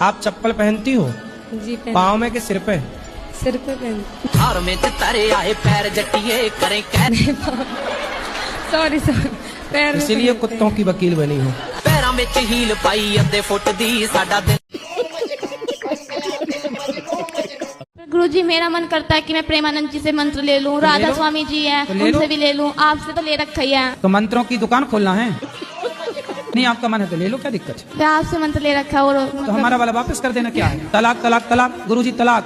आप चप्पल पहनती हो? जी पाँव में के सिर पे? सिर पे पहनती। सॉरी सॉरी, पैर में इसीलिए पहनते कुत्तों की वकील बनी हो। गुरुजी, मेरा मन करता है कि मैं प्रेमानंद जी से मंत्र ले लूं, राधा स्वामी जी हैं उनसे भी ले लूं, आपसे तो ले रखा ही है। तो मंत्रों की दुकान खोलना है? नहीं, आपका मन है तो ले लो, क्या दिक्कत है? मैं आपसे मंत्र ले रखा है और तो हमारा वाला वापस कर देना, क्या है? तलाक तलाक तलाक, गुरुजी तलाक।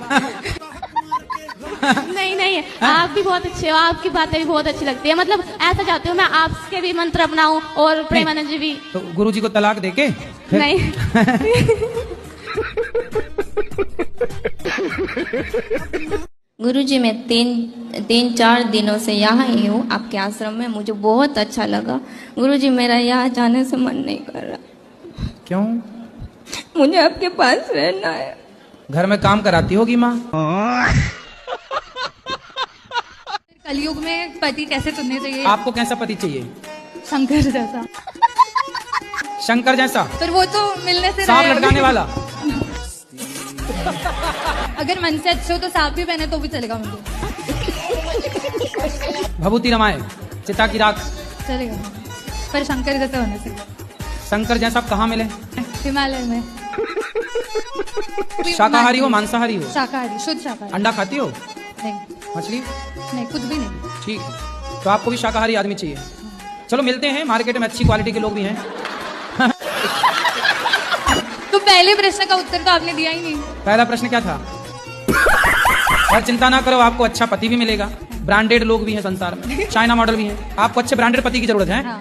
नहीं नहीं, आप भी बहुत अच्छे हो, आपकी बातें भी बहुत अच्छी लगती है। मतलब ऐसा चाहती हूँ मैं आपके भी मंत्र अपनाऊं और प्रेमानंद जी भी। तो गुरुजी को तलाक देके नहीं। गुरुजी, मैं तीन चार दिनों से यहाँ ही हूँ आपके आश्रम में, मुझे बहुत अच्छा लगा। गुरुजी, मेरा यहाँ जाने से मन नहीं कर रहा। क्यों? मुझे आपके पास रहना है। घर में काम कराती होगी माँ? कलयुग में पति कैसे चुनने चाहिए? आपको कैसा पति चाहिए? शंकर जैसा। शंकर जैसा? पर वो तो मिलने से सांप रहे। लटकाने वाला? अगर मन से अच्छे हो तो सांप भी पहने तो भी चलेगा मुझे। भभूति रमाए, चिता की राख चलेगा, पर शंकर जैसे होने से। शंकर जैसा कहाँ मिले? हिमालय में। शाकाहारी हो मांसाहारी हो? शाकाहारी, शुद्ध शाकाहारी। अंडा खाती हो? नहीं मछली? नहीं, कुछ भी नहीं। ठीक है, तो आपको भी शाकाहारी आदमी चाहिए। चलो मिलते हैं, मार्केट में अच्छी क्वालिटी के लोग भी हैं। तो पहले प्रश्न का उत्तर तो आपने दिया ही नहीं। पहला प्रश्न क्या था? और चिंता ना करो, आपको अच्छा पति भी मिलेगा। ब्रांडेड लोग भी हैं संसार में, चाइना मॉडल भी हैं। आपको अच्छे ब्रांडेड पति की जरूरत है। हाँ।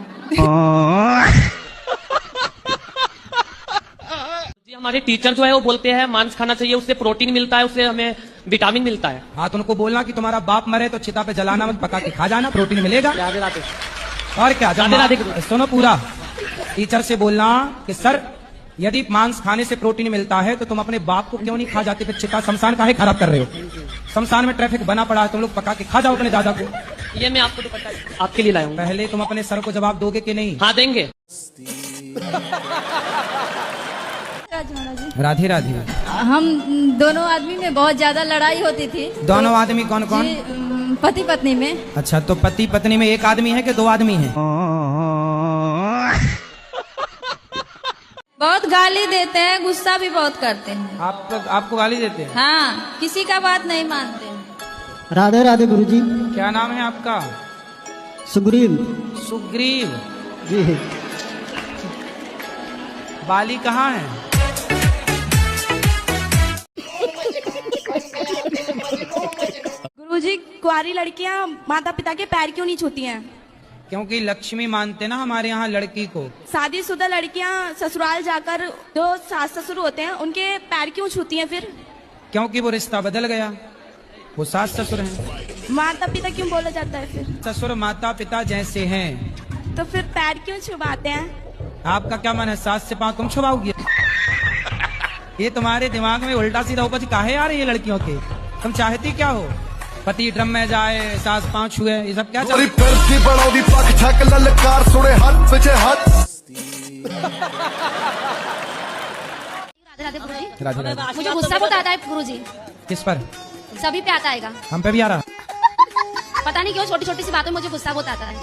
हमारे टीचर जो है वो बोलते हैं मांस खाना चाहिए, उससे प्रोटीन मिलता है, उससे हमें विटामिन मिलता है। हाँ, तो उनको बोलना कि तुम्हारा बाप मरे तो चिता पे जलाना मत, पका के खा जाना, प्रोटीन मिलेगा। राधे राधे। और क्या? राधे राधे। सुनो पूरा, टीचर से बोलना कि सर यदि मांस खाने से प्रोटीन मिलता है तो तुम अपने बाप को क्यों नहीं खा जाते? फिर चिता शमशान काहे खराब कर रहे हो? शमशान में ट्रैफिक बना पड़ा है, तुम लोग पका के खा जाओ अपने दादा को। ये मैं आपको दुपट्टा आपके लिए लाया हूँ। पहले तुम अपने सर को जवाब दोगे कि नहीं? हाँ, देंगे। राधे राधे। हम दोनों आदमी में बहुत ज्यादा लड़ाई होती थी। दोनों आदमी कौन कौन? पति पत्नी में। अच्छा, तो पति पत्नी में एक आदमी है कि दो आदमी है? बहुत गाली देते हैं, गुस्सा भी बहुत करते हैं। आपको गाली देते हैं? हाँ, किसी का बात नहीं मानते हैं। राधे राधे गुरुजी। क्या नाम है आपका? सुग्रीव। सुग्रीव जी। बाली कहाँ है? गुरुजी, कुंवारी लड़कियां माता पिता के पैर क्यों नहीं छूती हैं? क्योंकि लक्ष्मी मानते ना हमारे यहाँ लड़की को। शादीशुदा लड़कियां ससुराल जाकर जो सास ससुर होते हैं उनके पैर क्यों छूती हैं फिर? क्योंकि वो रिश्ता बदल गया, वो सास ससुर हैं। माता पिता क्यों बोला जाता है फिर? ससुर माता पिता जैसे हैं। तो फिर पैर क्यों छुपाते हैं? आपका क्या मन है, सास से पाँव तुम छुपाओगी? ये तुम्हारे दिमाग में उल्टा सीधा उपज काहे आ रही है लड़कियों के? तुम चाहती क्या हो? पति ड्रम में जाए, सास पाँव छुए, ये सब क्या चल रहा गुरुजी, राधे राधे। मुझे गुस्सा बहुत आता है गुरुजी। किस पर? सभी पे आता है। हम पे भी आ रहा? पता नहीं क्यों छोटी छोटी सी बातों में मुझे गुस्सा बहुत आता है।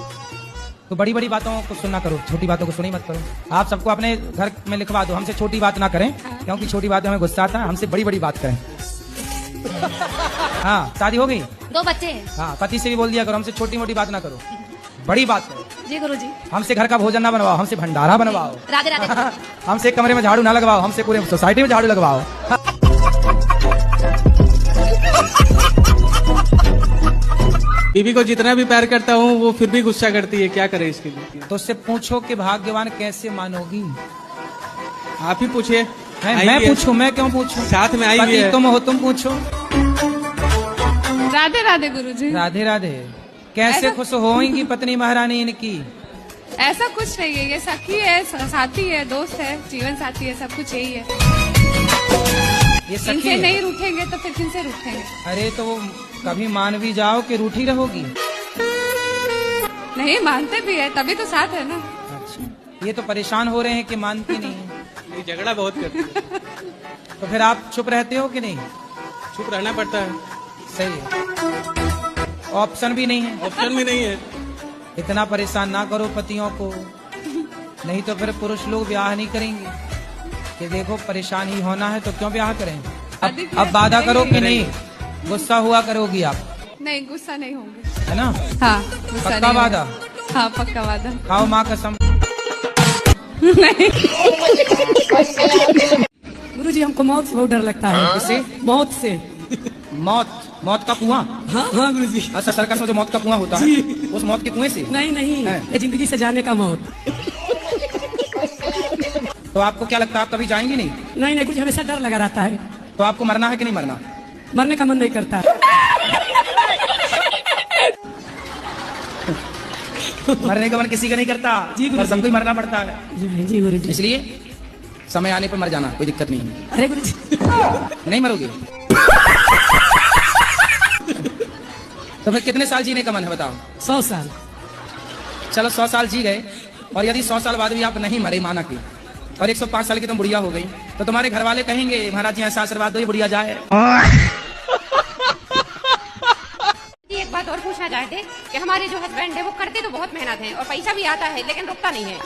तो बड़ी बड़ी बातों को सुनना करो, छोटी बातों को सुनी मत करो। आप सबको अपने घर में लिखवा दो, हमसे छोटी बात ना करें, क्योंकि छोटी बातें हमें गुस्सा आता है। हमसे बड़ी बड़ी बात करें। हाँ, शादी हो गई? 2 बच्चे हैं। हाँ, पति से भी बोल दिया करो, हमसे छोटी मोटी बात ना करो, बड़ी बात करो। जी गुरुजी। हमसे घर का भोजन ना बनवाओ, हमसे भंडारा बनवाओ। राधे राधे। हमसे कमरे में झाड़ू ना लगवाओ, हमसे पूरे सोसाइटी में झाड़ू लगवाओ। बीवी को जितना भी प्यार करता हूँ वो फिर भी गुस्सा करती है, क्या करे इसके लिए? तो उससे पूछो कि भाग्यवान कैसे मानोगी? आप ही पूछिए। मैं पूछूं? मैं क्यों पूछूं? साथ में आई भी है। तुम हो, तुम पूछो। राधे राधे गुरुजी। राधे राधे। कैसे खुश होंगी पत्नी महारानी इनकी? ऐसा कुछ नहीं है, ये सखी है, साथी है, दोस्त है, जीवन साथी है, सब कुछ यही है। ये सखी इनसे है? नहीं रूठेंगे तो फिर किनसे रूठेंगे? अरे तो कभी मान भी जाओ कि रूठी रहोगी? नहीं, मानते भी है, तभी तो साथ है ना। अच्छा, ये तो परेशान हो रहे हैं कि मानती नहीं है। ये झगड़ा बहुत करती है। तो फिर आप चुप रहते हो कि नहीं? चुप रहना पड़ता है, सही है, ऑप्शन भी नहीं है। ऑप्शन भी नहीं है। इतना परेशान ना करो पतियों को, नहीं तो फिर पुरुष लोग ब्याह नहीं करेंगे कि देखो परेशान ही होना है तो क्यों ब्याह करें। अब वादा करो कि नहीं गुस्सा हुआ करोगी आप, नहीं गुस्सा नहीं होंगे। है ना? हाँ गुस्सा पक्का नहीं वादा? होंगे। हाँ पक्का वादा। खाओ माँ कसम। गुरुजी हमको मौत से बहुत डर लगता है। किससे? मौत से। मौत का कुआं? हाँ हाँ गुरुजी। अच्छा, सर्कस में जो मौत का कुआं होता है उस मौत के कुएं से? नहीं नहीं, ये जिंदगी से जाने का मौत। तो आपको क्या लगता है आप कभी जाएंगे नहीं? नहीं नहीं, कुछ हमेशा डर लगा रहता है। तो आपको मरना है कि नहीं मरना? मरने का मन नहीं करता। मरने का मन किसी का नहीं करता जी गुरुजी। पर सबको ही मरना पड़ता है, जी गुरुजी। इसलिए समय आने पर मर जाना, कोई दिक्कत नहीं है। अरे गुरुजी नहीं मरोगे? तो फिर कितने साल जीने का मन है बताओ? 100 साल। चलो 100 साल जी गए, और यदि 100 साल बाद भी आप नहीं मरे, माना कि, और 105 साल की तुम बुढ़िया हो गई, तो तुम्हारे घर वाले कहेंगे महाराज जी ऐसा आशीर्वाद दो ये बुढ़िया जाए। एक बात और पूछना चाहते कि हमारे जो हस्बैंड है वो करते तो बहुत मेहनत है और पैसा भी आता है लेकिन रुकता नहीं है।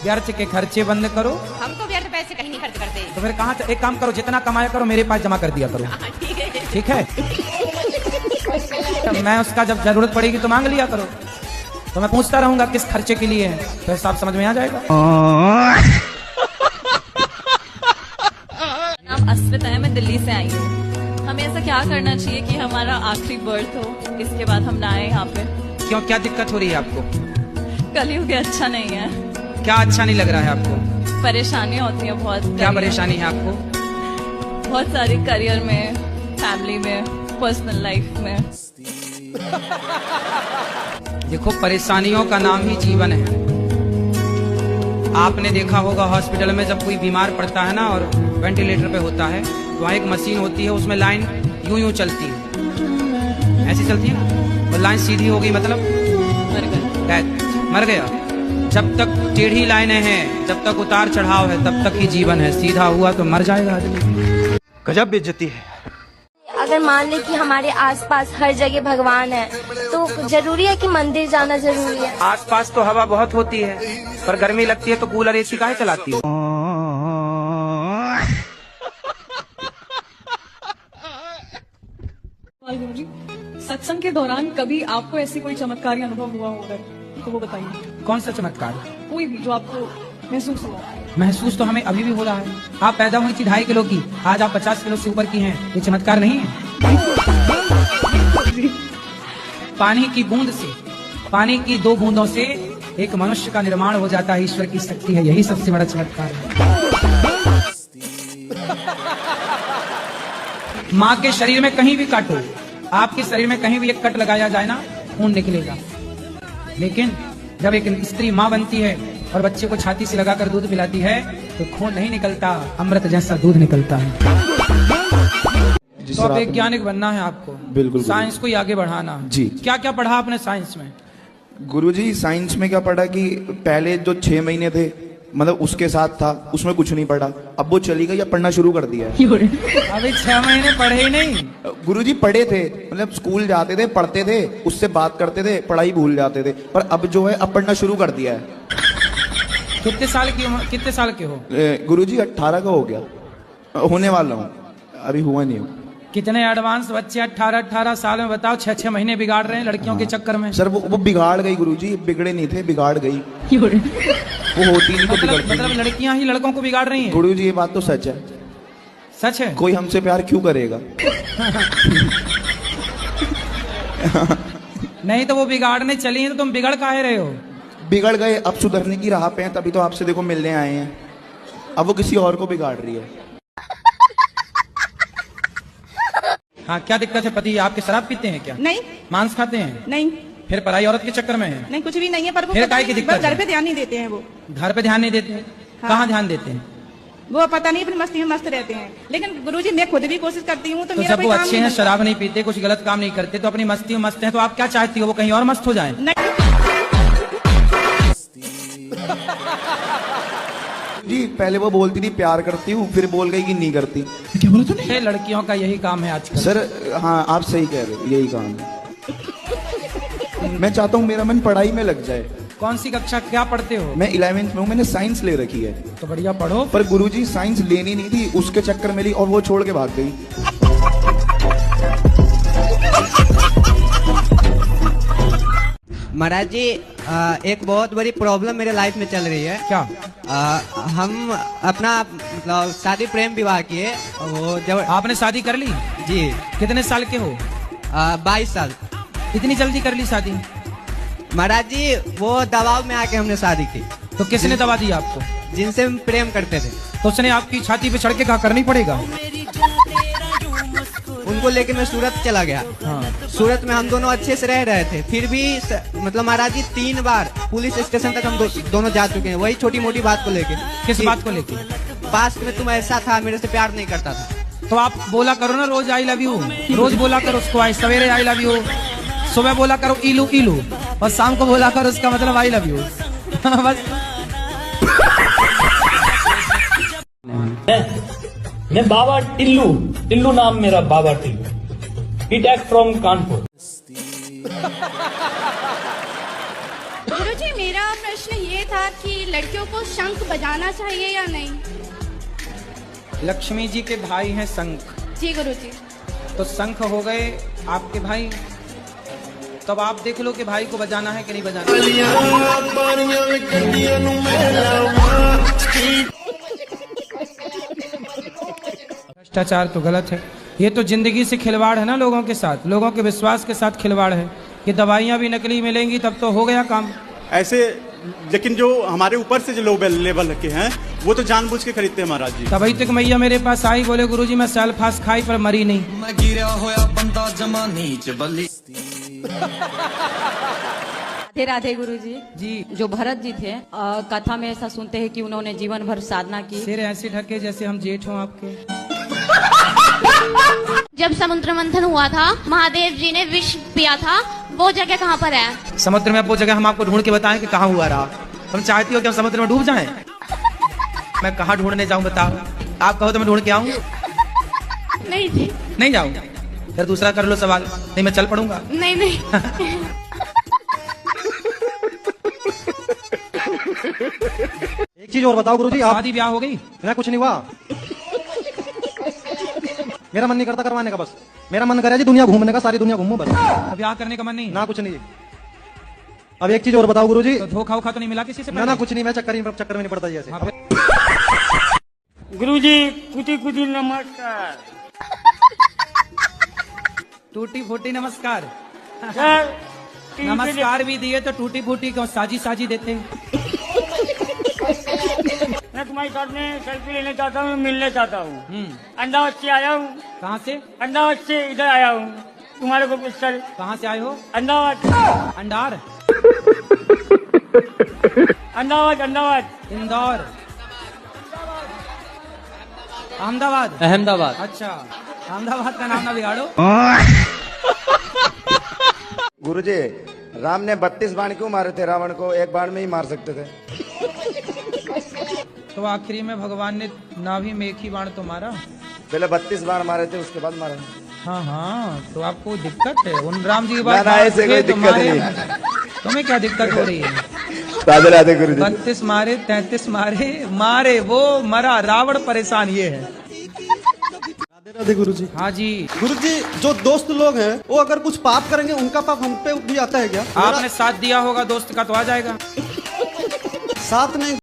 व्यर्थ के खर्चे बंद करो। हम तो व्यर्थ पैसे कहीं नहीं खर्च करते। तो फिर कहाँ, एक काम करो, जितना कमाया करो मेरे पास जमा कर दिया करो। ठीक है? तो मैं उसका जब जरूरत पड़ेगी तो मांग लिया करो, तो मैं पूछता रहूंगा किस खर्चे के लिए है, तो हिसाब समझ में आ जाएगा। नाम अस्मिता है, मैं दिल्ली से आई हूँ। हमें ऐसा क्या करना चाहिए कि हमारा आखिरी बर्थ हो, इसके बाद हम ना आए यहाँ पे? क्यों, क्या दिक्कत हो रही है आपको? कलयुग अच्छा नहीं है। क्या अच्छा नहीं लग रहा है आपको? परेशानी होती है बहुत। क्या परेशानी है आपको? बहुत सारी, करियर में, फैमिली में, पर्सनल लाइफ में। देखो परेशानियों का नाम ही जीवन है। आपने देखा होगा हॉस्पिटल में जब कोई बीमार पड़ता है ना और वेंटिलेटर पे होता है, तो वहाँ एक मशीन होती है, उसमें लाइन यूं यूं चलती है, ऐसी चलती है ना, और लाइन सीधी हो गई मतलब मर गया। जब तक टेढ़ी लाइनें हैं, जब तक उतार चढ़ाव है, तब तक ही जीवन है। सीधा हुआ तो मर जाएगा आदमी। गजब बेइज्जती है। अगर मान ले कि हमारे आसपास हर जगह भगवान है, तो जरूरी है कि मंदिर जाना जरूरी है? आसपास तो हवा बहुत होती है, पर गर्मी लगती है तो कूलर एसी काहे चलाती हो? गुरुजी, सत्संग के दौरान कभी आपको ऐसी कोई चमत्कारी अनुभव हुआ होगा तो वो बताइए। कौन सा चमत्कार? कोई भी जो आपको महसूस हुआ। महसूस तो हमें अभी भी हो रहा है। आप पैदा हुई थी 2.5 किलो की, आज आप 50 किलो से ऊपर की हैं, ये चमत्कार नहीं है? पानी की बूंद से, पानी की 2 बूंदों से एक मनुष्य का निर्माण हो जाता है। ईश्वर की शक्ति है, यही सबसे बड़ा चमत्कार है। माँ के शरीर में कहीं भी काटो, आपके शरीर में कहीं भी एक कट लगाया जाए ना, खून निकलेगा। लेकिन जब एक स्त्री माँ बनती है और बच्चे को छाती से लगाकर दूध पिलाती है, तो खून नहीं निकलता, अमृत जैसा दूध निकलता है। तो वैज्ञानिक बनना है आपको, बिल्कुल, साइंस को ही आगे बढ़ाना जी। क्या क्या पढ़ा आपने साइंस में? गुरुजी साइंस में क्या पढ़ा कि पहले जो 6 महीने थे, मतलब उसके साथ था, उसमें कुछ नहीं पढ़ा। अब वो चली गई, अब पढ़ना शुरू कर दिया है। अभी 6 महीने पढ़े ही नहीं? गुरुजी पढ़े थे, मतलब स्कूल जाते थे, पढ़ते थे, उससे बात करते थे, पढ़ाई भूल जाते थे, पर अब जो है अब पढ़ना शुरू कर दिया है। कितने साल की उम्र, कितने साल के हो? गुरुजी 18 का हो गया, होने वाला हूँ, अभी हुआ नहीं हूँ। कितने एडवांस बच्चे 18 साल में, बताओ 6 महीने बिगाड़ रहे हैं लड़कियों के चक्कर में। सर वो बिगाड़ गई गुरुजी, बिगड़े नहीं थे, बिगाड़ गई। वो होती नहीं तो बिगड़ती। मतलब लड़कियां ही लड़कों को बिगाड़ रही हैं? गुरुजी ये बात तो सच है। सच है? कोई हमसे प्यार क्यों करेगा? नहीं तो वो बिगाड़ने चली हैं, तो तुम बिगड़ काहे रहे हो? बिगड़ गए, अब सुधरने की राह पे हैं, तभी तो आपसे देखो मिलने आए हैं। अब वो किसी और को बिगाड़ रही है। हाँ, क्या दिक्कत है? पति आपके शराब पीते हैं क्या? नहीं। मांस खाते हैं? नहीं। फिर पराई औरत के चक्कर में है? नहीं, कुछ भी नहीं है, पर वो फिर काहे की दिक्कत? घर पे ध्यान नहीं देते हैं। वो घर पे ध्यान नहीं देते हैं? हाँ। कहाँ ध्यान देते हैं? वो पता नहीं, अपनी मस्ती में मस्त रहते हैं। लेकिन गुरुजी मैं खुद भी कोशिश करती हूँ, तो मेरा जब कोई वो काम अच्छे नहीं हैं, बनता। शराब नहीं पीते, कुछ गलत काम नहीं करते, तो अपनी मस्ती में मस्त हैं, तो आप क्या चाहती हो वो कहीं और मस्त हो जाए? जी पहले वो बोलती थी प्यार करती हूँ, फिर बोल गई कि नहीं करती। क्या बोला तूने? लड़कियों का यही काम है आजकल। सर हाँ आप सही कह रहे हो, यही काम है। मैं चाहता हूँ मेरा मन पढ़ाई में लग जाए। कौन सी कक्षा क्या पढ़ते हो? मैं 11वीं में हूँ, मैंने साइंस ले रखी है। तो बढ़िया पढ़ो। पर गुरुजी साइंस लेनी नहीं थी, उसके चक्कर में ली और वो छोड़ के भाग गई। महाराज जी एक बहुत बड़ी प्रॉब्लम मेरे लाइफ में चल रही है। क्या? हम अपना मतलब शादी प्रेम विवाह किए, वो जब आपने शादी कर ली? जी। कितने साल के हो? 22 साल। इतनी जल्दी कर ली शादी? महाराज जी वो दबाव में आके हमने शादी की। तो किसने दबा दिया आपको? जिनसे हम प्रेम करते थे। तो उसने आपकी छाती पे चढ़ के कहा करनी पड़ेगा? उनको लेके मैं सूरत चला गया। हाँ। सूरत में हम दोनों अच्छे से रह रहे थे, फिर भी मतलब महाराज जी 3 बार पुलिस स्टेशन तक हम दोनों जा चुके हैं, वही छोटी मोटी बात को लेके। किस बात को लेके? पास्ट में तुम ऐसा था, मेरे से प्यार नहीं करता था। तो आप बोला करो ना रोज आई लव यू, रोज बोला करो उसको, आई सवेरे आई लव यू, सुबह बोला करो इलू इलू, और शाम को बोला करो उसका मतलब आई लव यू। बस। मैं बाबा टिल्लू, टिल्लू नाम मेरा, बाबा टिल्लू, बीटेक फ्रॉम कानपुर। गुरुजी मेरा प्रश्न ये था कि लड़कियों को शंख बजाना चाहिए या नहीं? लक्ष्मी जी के भाई हैं शंख। जी गुरुजी। तो शंख हो गए आपके भाई, तब आप देख लो कि भाई को बजाना है कि नहीं बजाना। भ्रष्टाचार तो गलत है, ये तो जिंदगी से खिलवाड़ है ना, लोगों के साथ, लोगों के विश्वास के साथ खिलवाड़ है कि दवाइयाँ भी नकली मिलेंगी तब तो हो गया काम। ऐसे लेकिन जो हमारे ऊपर से जो लो लेवल के हैं वो तो जानबूझ के खरीदते हैं महाराज जी। तभी तक मैया मेरे पास आई, बोले गुरुजी मैं सेल्फास खाई पर मरी नहीं। मैं गिरा होया बंदा जमा नीच बली। राधे राधे गुरुजी। जी। जो भरत जी थे कथा में ऐसा सुनते हैं कि उन्होंने जीवन भर साधना की। सिर ऐसे ढके जैसे हम जेठ हों आपके। जब समुद्र मंथन हुआ था, महादेव जी ने विष पिया था, वो जगह कहाँ पर है? समुद्र में वो जगह हम आपको ढूंढ के बताएं कि कहाँ हुआ रहा। तुम चाहती हो कि हम समुद्र में डूब जाएं? मैं कहाँ ढूंढने जाऊं बताओ? आप कहो तो मैं ढूंढ के आऊं? नहीं जी। नहीं जाऊं? फिर दूसरा कर लो सवाल, नहीं मैं चल पड़ूंगा। नहीं नहीं। एक चीज और बताओ गुरुजी, आप शादी ब्याह हो गई? मेरा कुछ नहीं हुआ, मेरा मन नहीं करता करवाने का, बस मेरा मन करे जी दुनिया घूमने का, सारी दुनिया घूमूं बस। ब्याह करने का मन नहीं? ना कुछ नहीं। अब एक चीज और बताओ गुरुजी। तो धोखा वोखा तो नहीं मिला किसी से? ना कुछ नहीं, मैं चक्कर में नहीं पड़ता जी ऐसे। गुरुजी कुटी कुटी नमस्कार। टूटी फूटी नमस्कार। नमस्कार भी दिए तो टूटी फूटी क्यों साजी साजी देते? मैं तुम्हारे साथ में सेल्फी लेने चाहता हूँ, मिलने चाहता हूँ। अहमदाबाद से आया हूँ। कहाँ से? अहमदाबाद से इधर आया हूँ तुम्हारे को पिस्टल। कहाँ से आए हो? अहमदाबाद। अंडार? अहमदाबाद अहमदाबाद। इंदौर? अहमदाबाद? अहमदाबाद। अच्छा, अहमदाबाद का नाम ना बिगाड़ो। गुरुजी राम ने 32 बाण क्यों मारे थे? रावण को एक बाण में ही मार सकते थे। तो आखिरी में भगवान ने नाभि में एक ही बाण तो मारा। पहले 32 बाण मारे थे, उसके बाद मारा। हाँ हाँ, तो आपको दिक्कत है उन राम जी की ना, ऐसे कोई दिक्कत नहीं। तुम्हें क्या दिक्कत हो रही है? राधे राधे गुरुजी। 32 मारे 33 मारे वो मरा, रावण परेशान ये है। राधे गुरुजी। हाँ जी गुरुजी, जो दोस्त लोग हैं वो अगर कुछ पाप करेंगे उनका पाप हम पे भी आता है क्या? आपने साथ दिया होगा दोस्त का तो आ जाएगा। साथ नहीं